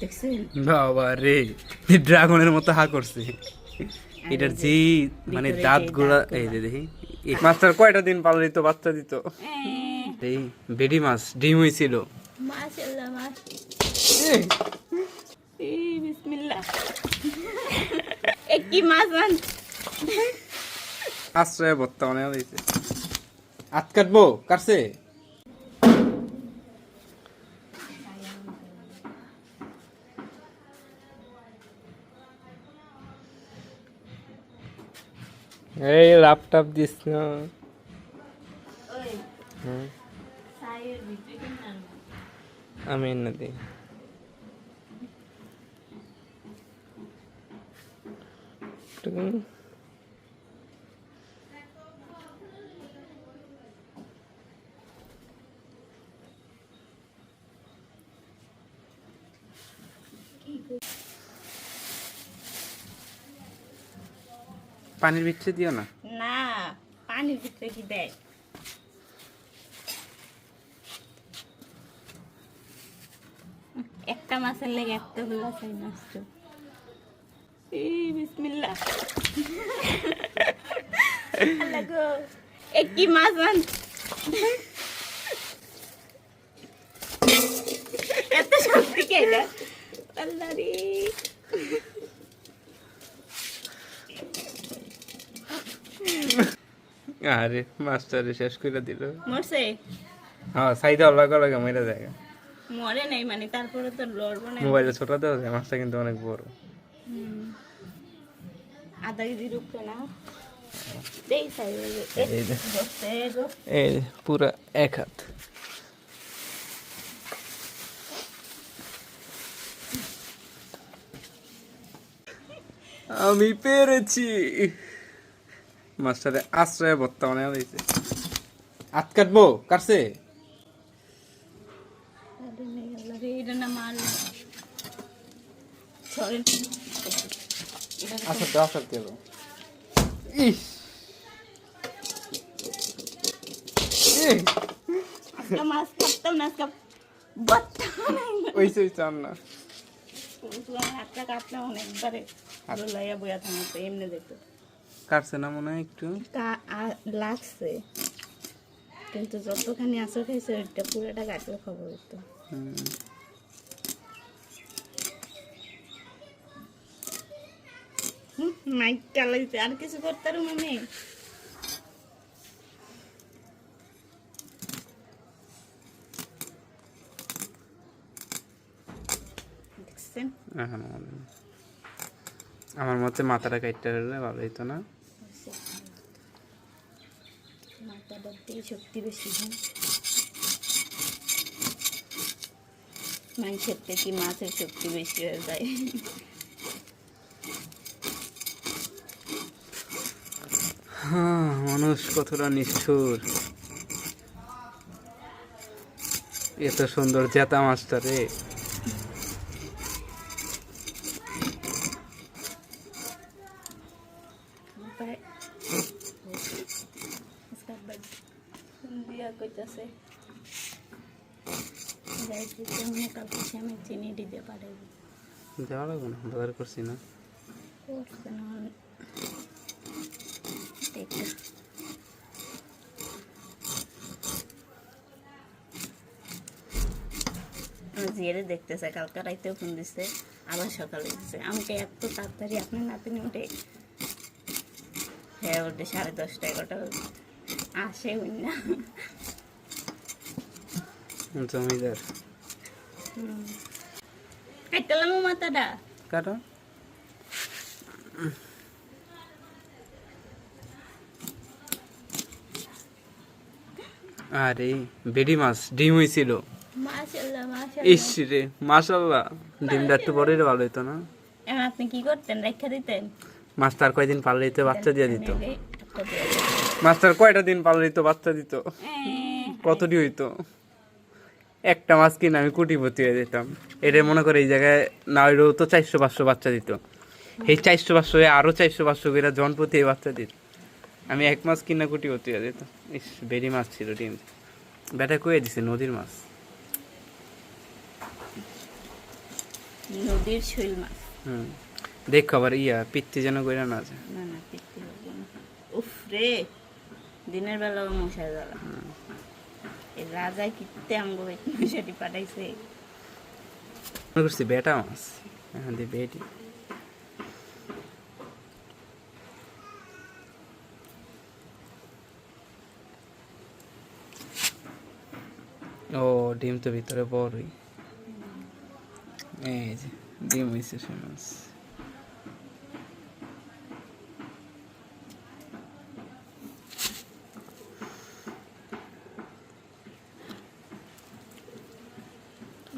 দেখছেন বাবা রে, ড্রাগনের মতো হা করছে। এটার যে মানে ভিতরে যে দাঁত গুলা এই যে দেখি। এই মাছটার কয়টা দিন পালা দিত, বাচ্চা দিত? এই বেডি মাছ ডিম হয়েছিল। মাশাআল্লাহ মাশ বিসমিল্লাহ কি মাছ মান আশ্রয় বর্তমানে হয়েছে। হাত কাটবো, কাটছে? এই ল্যাপটপ দিস না। আমি এনে দিই। পানির ভিতরে দিও না। না, পানির ভিতরে কি দেয়? একটা মাছের লেগে এতগুলো চাই নষ্ট। বিসমিল্লাহ আল্লাহ গো, কি মাছ মান এত শক্তি কে এটা? আল্লাহ রে, আরে মাছটারে শেষ করে দিল। মরছে? হ্যাঁ, সাইডে অলগা অলগা মেরে যায়। মরে নাই মানে, তারপরে তো লড়বো না। মোবাইলে ছোট দেওয়া যায়, মাছটা কিন্তু অনেক বড়। আধা কেজির উপরে না দেই চাই। এই পুরা এক হাত। আমি পেরেছি। মাস্টারে আশ্রয় বর্তমানে হয়েছে। হাত কাটবো, কাটছে? এটা না মাল ছড়েন আচ্ছা দাও, সব দেব। ইস, একটা মাছ কাটতাম না, আজকে বাচ্চা ওইসে ওইসে আন না। হাতটা কাটলাম অনেকবারে লাইয়া বইয়া থামতো এমনি দেখতো কাটছে না মনে হয় একটু লাগছে, কিন্তু যতখানি আসর খাইছে ওইটা পুরোটা কাটলে খবর হতো। মাইক চালাইছে, আর কিছু করতাম আমি। দেখছেন আমার মতে মাথাটা কাটতে হলে ভালো হইতো না? মাথাটার থেকে শক্তি বেশি হয় মাংসের থেকে, মাছের শক্তি বেশি হয়ে যায়। মানুষ কতটা নিষ্ঠুর। এত সুন্দর জেতা মাছটা রে। আমি চিনি দিতে পারি, যাওয়া লাগবে না, বাজার করছি না। জিয়ারে দেখতেছে, কালকে রাইতেও ফোন দিচ্ছে, আবার সকালে দিচ্ছে আমাকে এত তাড়াতাড়ি আপনার নাতিনি ওঠে। হ্যাঁ ওঠে 10:30 11টা আসে না। জমিদার কাটলাম মাথাটা কাটো। আরে বেডি মাছ ডিম হয়েছিল। মাশাআল্লাহ ইস রে, মাশাআল্লাহ। ডিমটা একটু বড় হলে ভালো হতো না? আপনি কি করতেন, রেখা দিতেন? মাছটার কয়দিন পাললে তো বাচ্চা দিয়ে দিত। মাছটার কয়টা দিন পাললে তো বাচ্চা দিত? কতটি হইতো? একটা মাছ কিনে আমি কোটিপতি হয়ে যেতাম। এটা মনে করে এই জায়গায় না হইলেও তো 400-500 বাচ্চা দিত। এই 400-500 আরো 400-500 করে জনপ্রতি এই বাচ্চা দিত। আমি এক মাছ কিনা কোটিপতি হয়ে যেতাম। ইস, বেরি মাছ ছিল ডিম। বেটা কয়ে দিছে নদীর মাছ। নদীর শৈল মাছ। দেখো আবার পিত্তি যেন কইরা না যায়। না না পিত্তি হবে না। উফ রে, দিনের বেলা মশা জ্বালা। এই রাজায় কিনতে আমগো মশাটি পাঠাইছে। মনে করছি বেটা মাছ, এখন দিয়ে বেটি। ও ডিম তো ভিতরে বড়ই। এই যে ডিম হয়েছে সে মাছ।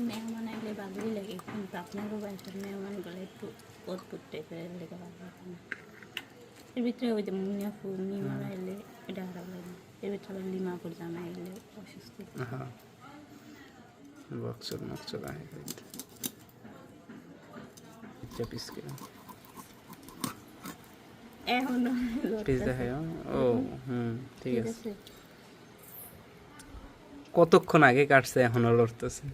মেহমান এলে ভালোই লাগে, কিন্তু আপনারও বাড়িতে মেহমানগুলো একটু অদ্ভুত টাইপের লেগে ভালো লাগে না। এর ভিতরে ওই যে মুনিয়া ফুল নিমারা এলে এটা খারাপ লাগে। এর ভিতরে আবার লিমাপুর জানা এলে অসুস্থ। হ্যাঁ বক্সর মকসর আহে পিস করে এখনো পিস দেখায়। ও ঠিক আছে। কতক্ষণ আগে কাটছে এখনো লড়তেছে।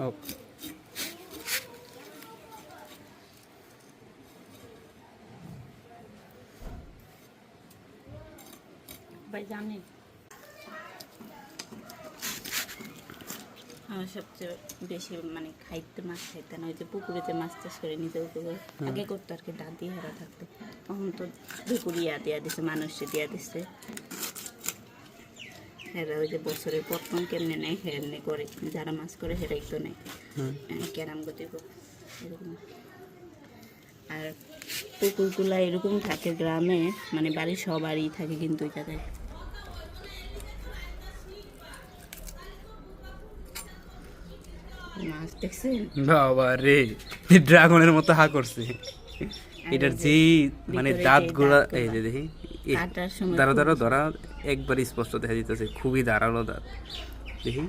ও ভাই জানেন আমার সবচেয়ে বেশি মানে খাইতে মাছ খাইতে না, ওই যে পুকুরেতে মাছ চাষ করে নিজের পুকুরে আগে করতো আর কি, দাদি হারা থাকতো। তখন তো পুকুরিয়া দিয়া দিছে, মানুষে দিয়া দিচ্ছে। এরা ওই যে বছরের প্রথম কেমনে নেয় হেমনি করে, যারা মাছ করে হেরাই তো নেয় ক্যারাম গতি এরকম। আর পুকুরগুলা এরকম থাকে গ্রামে, মানে বাড়ির সবারই থাকে, কিন্তু ওই জায়গায় মাছ দেখছেন বাবা রে, ড্রাগনের মতো হা করছে। এটার যে মানে দাঁত গুলা এই যে দেখি দাঁড়া দাঁড়া ধরা একবার স্পষ্ট দেখা দিতেছে, খুবই ধারালো দাঁত। দেখি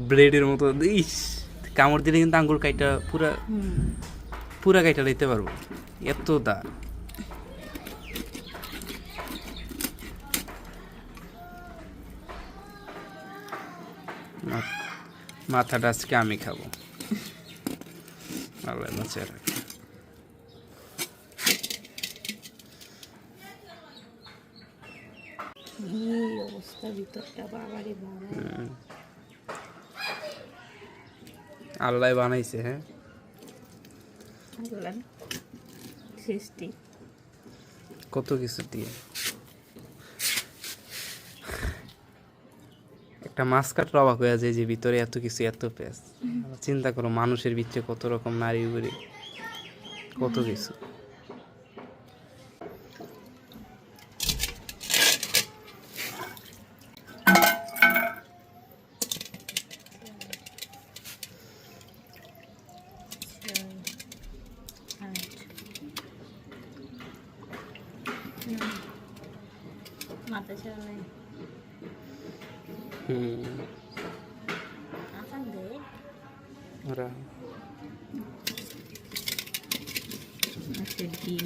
ব্লেডের মতো। ইস, কামড় দিলে কিন্তু আঙ্গুর কাইটা পুরা পুরা কাইটা লইতে পারবো, এত দাঁত। মাথাটা আজকে আমি খাবো। আল্লাহ বাঁচিয়ে রাখে। অবস্থা ভিতরটা বাবারে বাবা, আল্লাহ বানাইছে। হ্যাঁ সৃষ্টি কত কিছু দিয়ে। একটা মাছ কাটার অবাক হয়ে যায় যে ভিতরে এত কিছু, এত পেঁচ। চিন্তা করো মানুষের ভিতরে কত রকম নারী উড়ে, কত কিছু। মাথা চালাই আসান দে ওরা ডিম